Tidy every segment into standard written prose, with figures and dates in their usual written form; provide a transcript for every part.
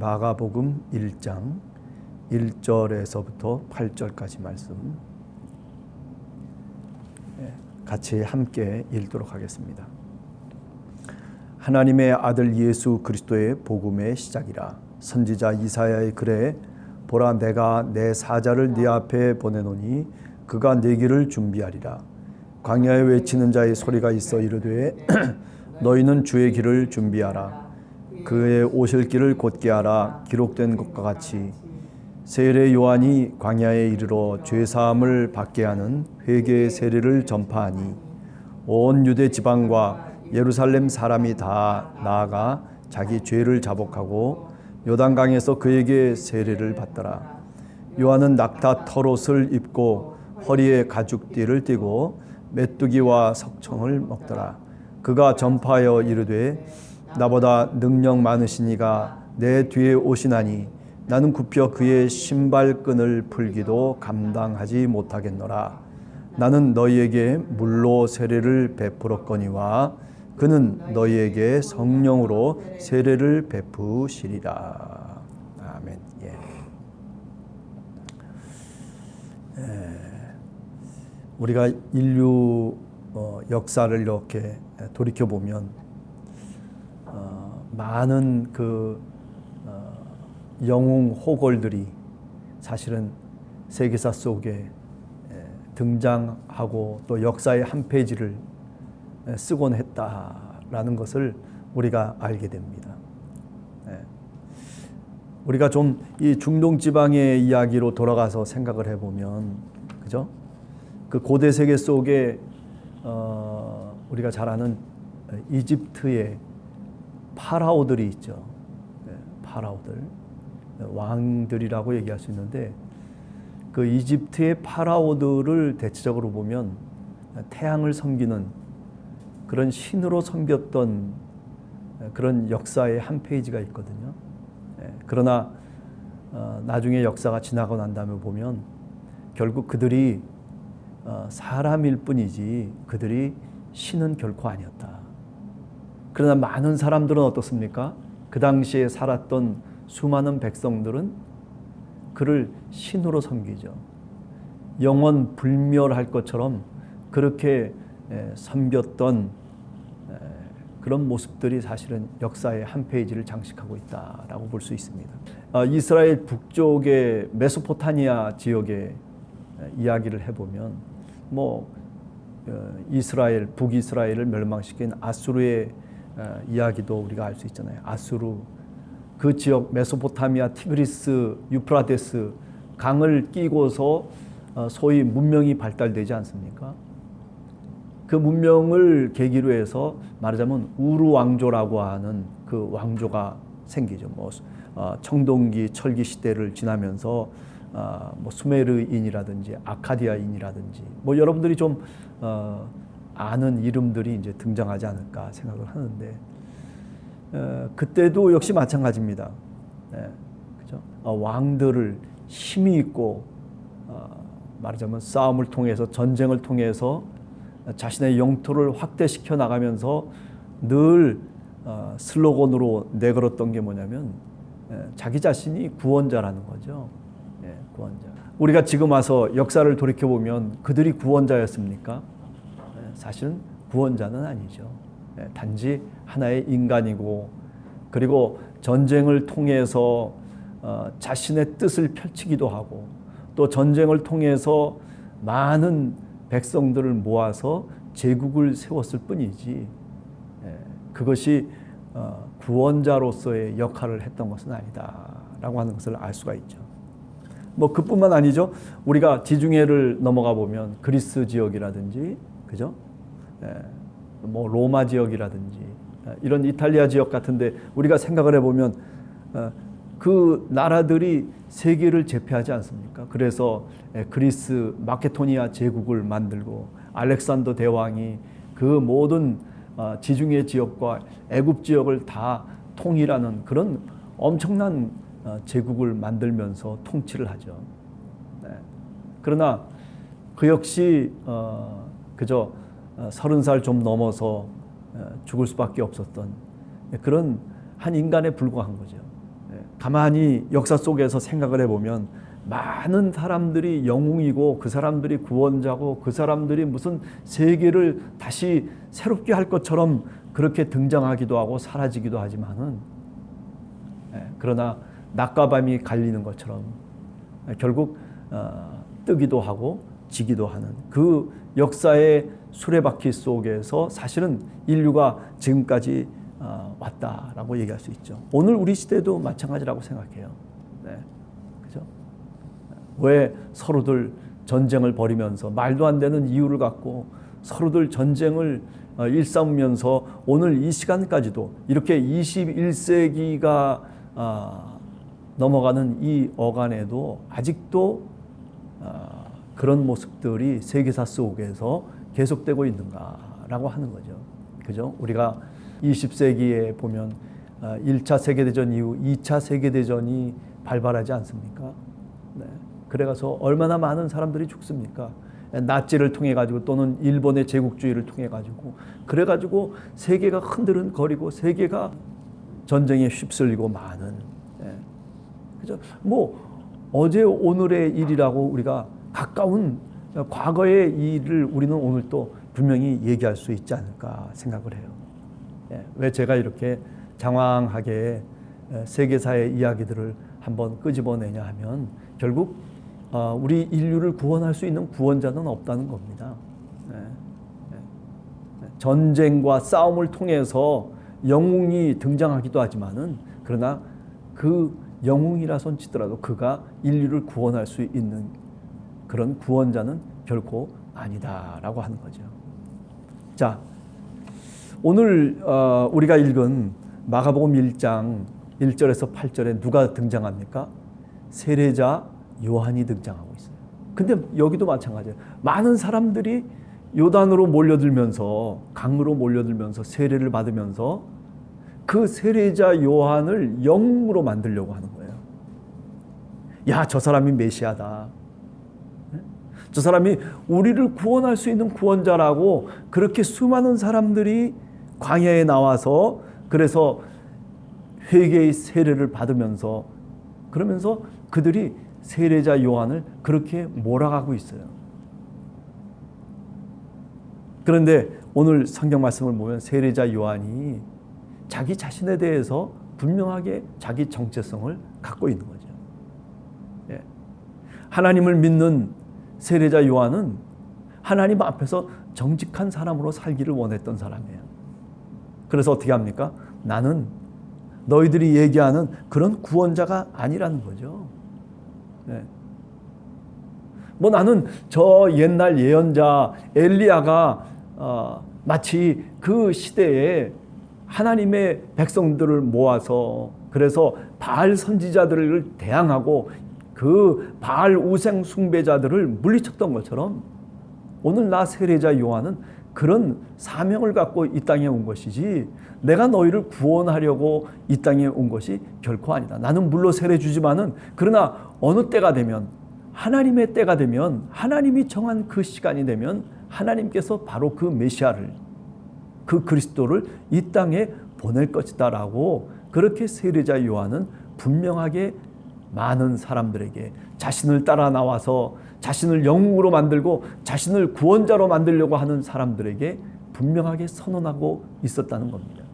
마가복음 1장 1절에서부터 8절까지 말씀 같이 함께 읽도록 하겠습니다. 하나님의 아들 예수 그리스도의 복음의 시작이라. 선지자 이사야의 글에 보라, 내가 내 사자를 네 앞에 보내노니 그가 네 길을 준비하리라. 광야에 외치는 자의 소리가 있어 이르되 너희는 주의 길을 준비하라. 그의 오실 길을 곧게 하라. 기록된 것과 같이 세례 요한이 광야에 이르러 죄사함을 받게 하는 회개의 세례를 전파하니 온 유대 지방과 예루살렘 사람이 다 나아가 자기 죄를 자복하고 요단강에서 그에게 세례를 받더라. 요한은 낙타 털옷을 입고 허리에 가죽띠를 띠고 메뚜기와 석청을 먹더라. 그가 전파하여 이르되 나보다 능력 많으시니가 내 뒤에 오시나니 나는 굽혀 그의 신발끈을 풀기도 감당하지 못하겠노라. 나는 너희에게 물로 세례를 베풀었거니와 그는 너희에게 성령으로 세례를 베푸시리라. 아멘. 우리가 인류 역사를 이렇게 돌이켜 보면 많은 영웅 호걸들이 사실은 세계사 속에 등장하고 또 역사의 한 페이지를 쓰곤 했다라는 것을 우리가 알게 됩니다. 우리가 좀 이 중동 지방의 이야기로 돌아가서 생각을 해보면, 그죠? 그 고대 세계 속에 우리가 잘 아는 이집트의 파라오들이 있죠. 파라오들, 왕들이라고 얘기할 수 있는데, 그 이집트의 파라오들을 대체적으로 보면 태양을 섬기는 그런 신으로 섬겼던 그런 역사의 한 페이지가 있거든요. 그러나 나중에 역사가 지나고 난 다음에 보면 결국 그들이 사람일 뿐이지 그들이 신은 결코 아니었다. 그러나 많은 사람들은 어떻습니까? 그 당시에 살았던 수많은 백성들은 그를 신으로 섬기죠. 영원 불멸할 것처럼 그렇게 섬겼던 그런 모습들이 사실은 역사의 한 페이지를 장식하고 있다라고 볼 수 있습니다. 이스라엘 북쪽의 메소포타미아 지역의 이야기를 해보면 이스라엘, 북이스라엘을 멸망시킨 아수르의 이야기도 우리가 알 수 있잖아요. 아수르, 그 지역 메소포타미아, 티그리스, 유프라데스 강을 끼고서 소위 문명이 발달되지 않습니까? 그 문명을 계기로 해서 말하자면 우루 왕조라고 하는 그 왕조가 생기죠. 청동기, 철기 시대를 지나면서 수메르인이라든지 아카디아인이라든지 여러분들이 좀 아는 이름들이 이제 등장하지 않을까 생각을 하는데, 그때도 역시 마찬가지입니다. 그죠? 왕들을 힘이 있고 말하자면 싸움을 통해서, 전쟁을 통해서 자신의 영토를 확대시켜 나가면서 늘 슬로건으로 내걸었던 게 뭐냐면 자기 자신이 구원자라는 거죠. 구원자. 우리가 지금 와서 역사를 돌이켜보면 그들이 구원자였습니까? 사실은 구원자는 아니죠. 단지 하나의 인간이고, 그리고 전쟁을 통해서 자신의 뜻을 펼치기도 하고, 또 전쟁을 통해서 많은 백성들을 모아서 제국을 세웠을 뿐이지 그것이 구원자로서의 역할을 했던 것은 아니다라고 하는 것을 알 수가 있죠. 그뿐만 아니죠. 우리가 지중해를 넘어가 보면 그리스 지역이라든지, 그죠? 로마 지역이라든지 이런 이탈리아 지역 같은데 우리가 생각을 해보면 그 나라들이 세계를 제패하지 않습니까? 그래서 그리스 마케도니아 제국을 만들고 알렉산더 대왕이 그 모든 지중해 지역과 애굽 지역을 다 통일하는 그런 엄청난 제국을 만들면서 통치를 하죠. 그러나 그 역시 그저 30살 좀 넘어서 죽을 수밖에 없었던 그런 한 인간에 불과한 거죠. 가만히 역사 속에서 생각을 해보면 많은 사람들이 영웅이고 그 사람들이 구원자고 그 사람들이 무슨 세계를 다시 새롭게 할 것처럼 그렇게 등장하기도 하고 사라지기도 하지만은 그러나 낮과 밤이 갈리는 것처럼 결국 뜨기도 하고 지기도 하는 그 역사의 수레바퀴 속에서 사실은 인류가 지금까지 왔다라고 얘기할 수 있죠. 오늘 우리 시대도 마찬가지라고 생각해요. 네. 그죠? 왜 서로들 전쟁을 벌이면서 말도 안 되는 이유를 갖고 서로들 전쟁을 일삼으면서 오늘 이 시간까지도 이렇게 21세기가 넘어가는 이 어간에도 아직도 그런 모습들이 세계사 속에서 계속되고 있는가라고 하는 거죠. 그죠? 우리가 20세기에 보면 1차 세계대전 이후 2차 세계대전이 발발하지 않습니까? 네. 그래가서 얼마나 많은 사람들이 죽습니까? 나치를 통해 가지고 또는 일본의 제국주의를 통해 가지고 그래가지고 세계가 흔들흔거리고 세계가 전쟁에 휩쓸리고 많은 그죠? 뭐 어제 오늘의 일이라고 우리가 가까운 과거의 일을 우리는 오늘 또 분명히 얘기할 수 있지 않을까 생각을 해요. 왜 제가 이렇게 장황하게 세계사의 이야기들을 한번 끄집어내냐 하면 결국 우리 인류를 구원할 수 있는 구원자는 없다는 겁니다. 전쟁과 싸움을 통해서 영웅이 등장하기도 하지만은 그러나 그 영웅이라 손치더라도 그가 인류를 구원할 수 있는 그런 구원자는 결코 아니다라고 하는 거죠. 자, 오늘 우리가 읽은 마가복음 1장 1절에서 8절에 누가 등장합니까? 세례자 요한이 등장하고 있어요. 근데 여기도 마찬가지예요. 많은 사람들이 요단으로 몰려들면서 강으로 몰려들면서 세례를 받으면서 그 세례자 요한을 영웅으로 만들려고 하는 거예요. 야, 저 사람이 메시아다. 저 사람이 우리를 구원할 수 있는 구원자라고 그렇게 수많은 사람들이 광야에 나와서 그래서 회개의 세례를 받으면서 그러면서 그들이 세례자 요한을 그렇게 몰아가고 있어요. 그런데 오늘 성경 말씀을 보면 세례자 요한이 자기 자신에 대해서 분명하게 자기 정체성을 갖고 있는 거죠. 하나님을 믿는 세례자 요한은 하나님 앞에서 정직한 사람으로 살기를 원했던 사람이에요. 그래서 어떻게 합니까? 나는 너희들이 얘기하는 그런 구원자가 아니라는 거죠. 뭐 나는 저 옛날 예언자 엘리야가 마치 그 시대에 하나님의 백성들을 모아서 그래서 바알 선지자들을 대항하고 그 바알 우상 숭배자들을 물리쳤던 것처럼 오늘 나 세례자 요한은 그런 사명을 갖고 이 땅에 온 것이지 내가 너희를 구원하려고 이 땅에 온 것이 결코 아니다. 나는 물론 세례 주지만은 그러나 어느 때가 되면 하나님의 때가 되면 하나님이 정한 그 시간이 되면 하나님께서 바로 그 메시아를 그 그리스도를 이 땅에 보낼 것이다라고 그렇게 세례자 요한은 분명하게 많은 사람들에게 자신을 따라 나와서 자신을 영웅으로 만들고 자신을 구원자로 만들려고 하는 사람들에게 분명하게 선언하고 있었다는 겁니다.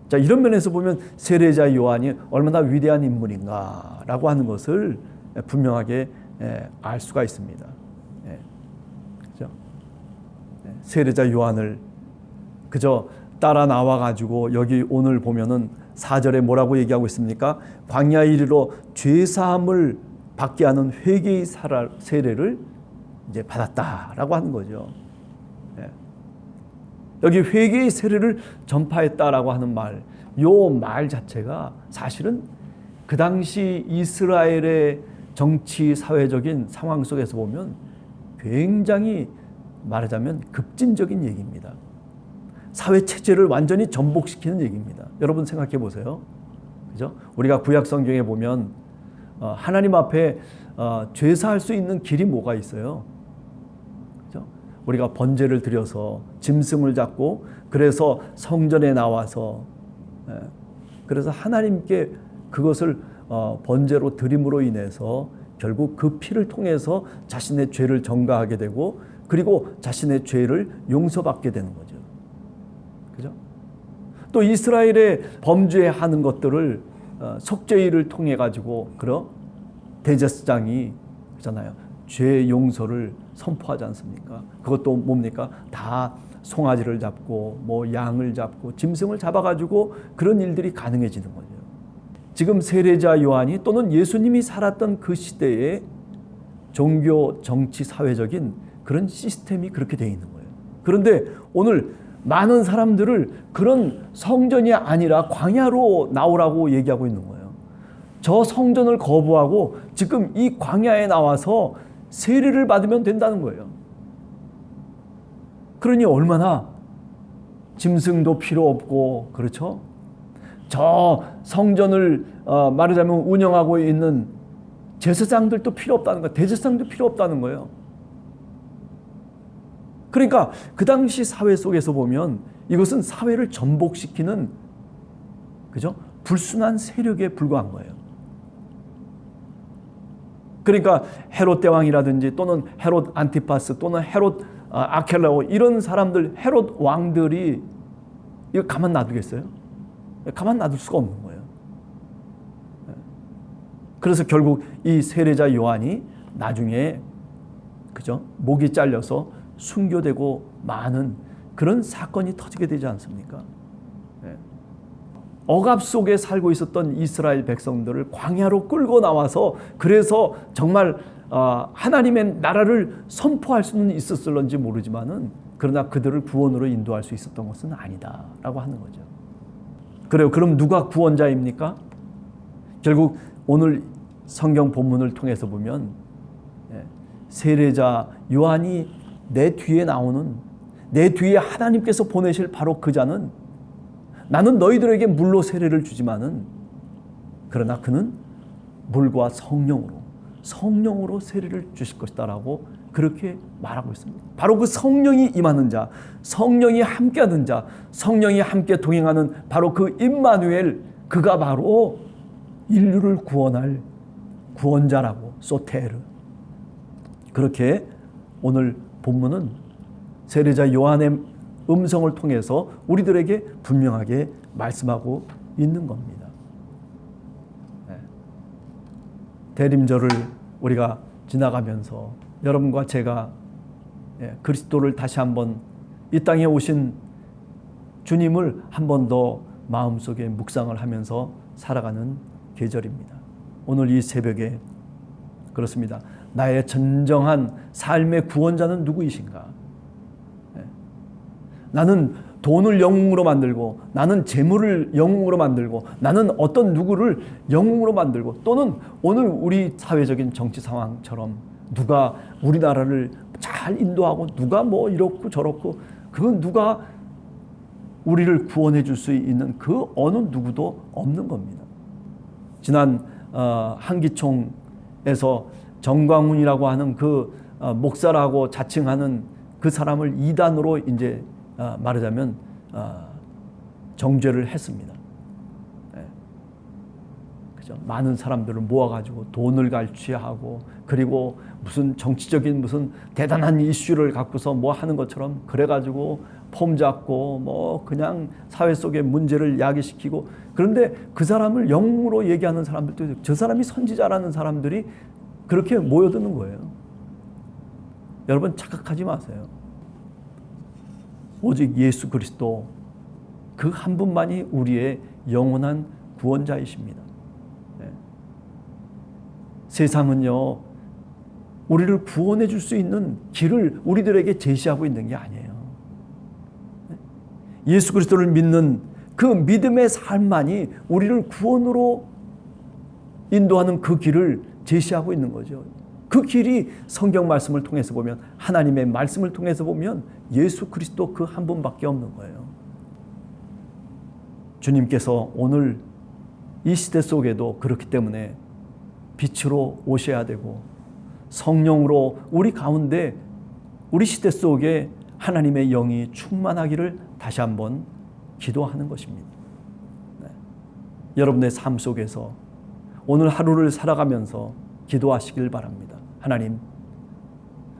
자, 이런 면에서 보면 세례자 요한이 얼마나 위대한 인물인가라고 하는 것을 분명하게 알 수가 있습니다. 그죠? 세례자 요한을 그저 따라 나와가지고 여기 오늘 보면은 4절에 뭐라고 얘기하고 있습니까? 광야 이르러 죄사함을 받게 하는 회개의 세례를 이제 받았다라고 하는 거죠. 여기 회개의 세례를 전파했다라고 하는 말, 요 말 자체가 사실은 그 당시 이스라엘의 정치 사회적인 상황 속에서 보면 굉장히 말하자면 급진적인 얘기입니다. 사회 체제를 완전히 전복시키는 얘기입니다. 여러분 생각해 보세요. 그죠? 우리가 구약 성경에 보면 하나님 앞에 죄사할 수 있는 길이 뭐가 있어요? 그죠? 우리가 번제를 드려서 짐승을 잡고 그래서 성전에 나와서 그래서 하나님께 그것을 번제로 드림으로 인해서 결국 그 피를 통해서 자신의 죄를 전가하게 되고 그리고 자신의 죄를 용서받게 되는 거죠. 그죠? 또 이스라엘의 범죄하는 것들을 속죄일을 통해 가지고 그런 대제사장이 그잖아요. 죄 용서를 선포하지 않습니까? 그것도 뭡니까? 다 송아지를 잡고 뭐 양을 잡고 짐승을 잡아가지고 그런 일들이 가능해지는 거죠. 지금 세례자 요한이 또는 예수님이 살았던 그 시대에 종교, 정치, 사회적인 그런 시스템이 그렇게 되어 있는 거예요. 그런데 오늘 많은 사람들을 그런 성전이 아니라 광야로 나오라고 얘기하고 있는 거예요. 저 성전을 거부하고 지금 이 광야에 나와서 세례를 받으면 된다는 거예요. 그러니 얼마나 짐승도 필요 없고 그렇죠? 저 성전을 말하자면 운영하고 있는 제사장들도 필요 없다는 거예요. 대제사장도 필요 없다는 거예요. 그러니까 그 당시 사회 속에서 보면 이것은 사회를 전복시키는 그죠? 불순한 세력에 불과한 거예요. 그러니까 헤롯 대왕이라든지 또는 헤롯 안티파스 또는 헤롯 아켈라오 이런 사람들 헤롯 왕들이 이거 가만 놔두겠어요? 가만 놔둘 수가 없는 거예요. 그래서 결국 이 세례자 요한이 나중에 그죠? 목이 잘려서 순교되고 많은 그런 사건이 터지게 되지 않습니까? 억압 속에 살고 있었던 이스라엘 백성들을 광야로 끌고 나와서 그래서 정말 하나님의 나라를 선포할 수는 있었을런지 모르지만은 그러나 그들을 구원으로 인도할 수 있었던 것은 아니다라고 하는 거죠. 그래요. 그럼 누가 구원자입니까? 결국 오늘 성경 본문을 통해서 보면 세례자 요한이 내 뒤에 나오는 내 뒤에 하나님께서 보내실 바로 그 자는 나는 너희들에게 물로 세례를 주지만은 그러나 그는 물과 성령으로 세례를 주실 것이다라고 그렇게 말하고 있습니다. 바로 그 성령이 임하는 자, 성령이 함께하는 자, 성령이 함께 동행하는 바로 그 임마누엘 그가 바로 인류를 구원할 구원자라고 소테르 그렇게 오늘 본문은 세례자 요한의 음성을 통해서 우리들에게 분명하게 말씀하고 있는 겁니다. 대림절을 우리가 지나가면서 여러분과 제가 그리스도를 다시 한번 이 땅에 오신 주님을 한 번 더 마음속에 묵상을 하면서 살아가는 계절입니다. 오늘 이 새벽에 그렇습니다. 나의 진정한 삶의 구원자는 누구이신가? 나는 돈을 영웅으로 만들고 나는 재물을 영웅으로 만들고 나는 어떤 누구를 영웅으로 만들고 또는 오늘 우리 사회적인 정치 상황처럼 누가 우리나라를 잘 인도하고 누가 뭐 이렇고 저렇고 그건 누가 우리를 구원해 줄 수 있는 그 어느 누구도 없는 겁니다. 지난 한기총에서 정광훈이라고 하는 그 목사라고 자칭하는 그 사람을 이단으로 이제 말하자면 정죄를 했습니다. 그죠? 많은 사람들을 모아가지고 돈을 갈취하고 그리고 무슨 정치적인 무슨 대단한 이슈를 갖고서 뭐 하는 것처럼 그래가지고 폼 잡고 뭐 그냥 사회 속의 문제를 야기시키고 그런데 그 사람을 영웅으로 얘기하는 사람들도 저 사람이 선지자라는 사람들이 그렇게 모여드는 거예요. 여러분 착각하지 마세요. 오직 예수 그리스도 그 한 분만이 우리의 영원한 구원자이십니다. 세상은요 우리를 구원해 줄 수 있는 길을 우리들에게 제시하고 있는 게 아니에요. 예수 그리스도를 믿는 그 믿음의 삶만이 우리를 구원으로 인도하는 그 길을 제시하고 있는 거죠. 그 길이 성경 말씀을 통해서 보면 하나님의 말씀을 통해서 보면 예수 그리스도 그 한 분밖에 없는 거예요. 주님께서 오늘 이 시대 속에도 그렇기 때문에 빛으로 오셔야 되고 성령으로 우리 가운데 우리 시대 속에 하나님의 영이 충만하기를 다시 한번 기도하는 것입니다. 여러분의 삶 속에서 오늘 하루를 살아가면서 기도하시길 바랍니다.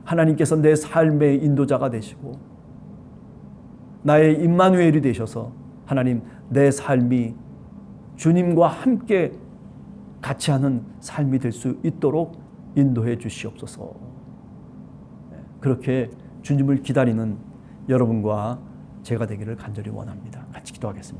하나님께서 내 삶의 인도자가 되시고 나의 임마누엘이 되셔서 하나님, 내 삶이 주님과 함께 같이 하는 삶이 될 수 있도록 인도해 주시옵소서. 그렇게 주님을 기다리는 여러분과 제가 되기를 간절히 원합니다. 같이 기도하겠습니다.